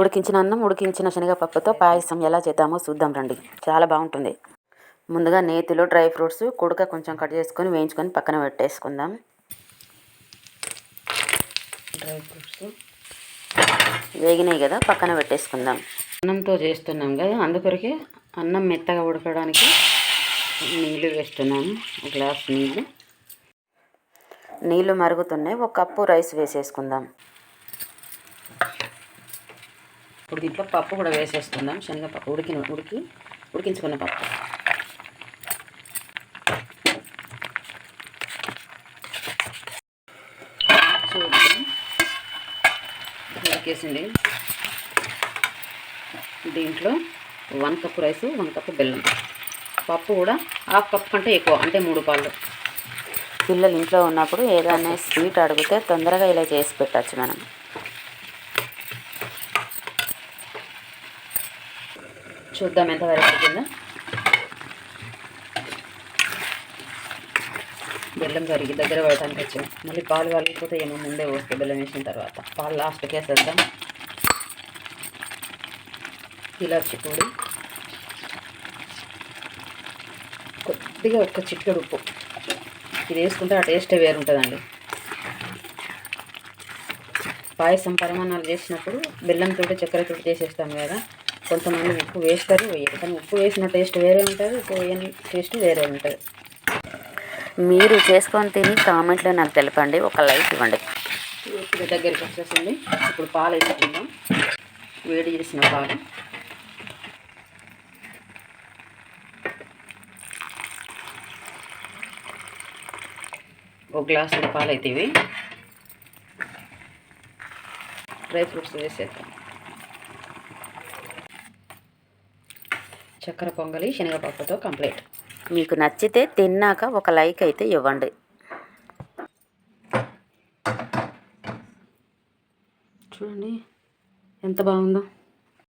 ఉడికించిన అన్నం, ఉడికించిన శనగపప్పుతో పాయసం ఎలా చేద్దామో చూద్దాం రండి. చాలా బాగుంటుంది. ముందుగా నేతిలో డ్రై ఫ్రూట్స్ కుడక కొంచెం కట్ చేసుకొని వేయించుకొని పక్కన పెట్టేసుకుందాం. డ్రై ఫ్రూట్స్ వేగినాయి కదా, పక్కన పెట్టేసుకుందాం. అన్నంతో చేస్తున్నాం కదా, అందుకొరకే అన్నం మెత్తగా ఉడకడానికి నీళ్ళు వేస్తున్నాను. ఒక గ్లాస్ నీళ్ళు మరుగుతున్నాయి. ఒక కప్పు రైస్ వేసేసుకుందాం. ఇప్పుడు దీంట్లో పప్పు కూడా వేసేసుకుందాం. శనగపప్పు ఉడికించుకున్న పప్పు. ఉడికేసింది. దీంట్లో 1 కప్పు రైసు, 1 కప్పు బెల్లం. పప్పు కూడా హాఫ్ కప్ కంటే ఎక్కువ, అంటే 3 పాలు. పిల్లలు ఇంట్లో ఉన్నప్పుడు ఏదైనా స్వీట్ అడిగితే తొందరగా ఇలా చేసి పెట్టచ్చు మనం. చూద్దాం ఎంతవరకు అవుతుందో. బెల్లం కరిగి దగ్గర పడటానికి వచ్చింది. మళ్ళీ పాలు కరిగిపోతే ఏమో ముందే పోస్తే బెల్లం వేసిన తర్వాత పాలు లాస్ట్కి వేసేద్దాం. ఇలాచి పొడి, కొద్దిగా ఒక చిటికెడు ఉప్పు. ఇది వేసుకుంటే ఆ టేస్టే వేరుంటుందండి. పాయసం పరమాన్నాలు చేసినప్పుడు బెల్లంతో చక్కెరతో చేసేస్తాం కదా, కొంతమంది ఉప్పు వేస్తారు, వేయరు. కానీ ఉప్పు వేసిన టేస్ట్ వేరే ఉంటుంది, ఉప్పు వేయని టేస్ట్ వేరే ఉంటుంది. మీరు చేసుకొని తిని కామెంట్లో నాకు తెలపండి, ఒక లైక్ ఇవ్వండి. దగ్గరికి వచ్చేసింది. ఇప్పుడు పాలు వేసుకుందాం. వేడి చేసిన పాలు. ఒక గ్లాసు పాలు అయితే ఇవి. డ్రై ఫ్రూట్స్ వేసేద్దాం. చక్కెర పొంగలి శనగపప్పుతో కంప్లీట్. మీకు నచ్చితే తిన్నాక ఒక లైక్ అయితే ఇవ్వండి. చూడండి ఎంత బాగుందో.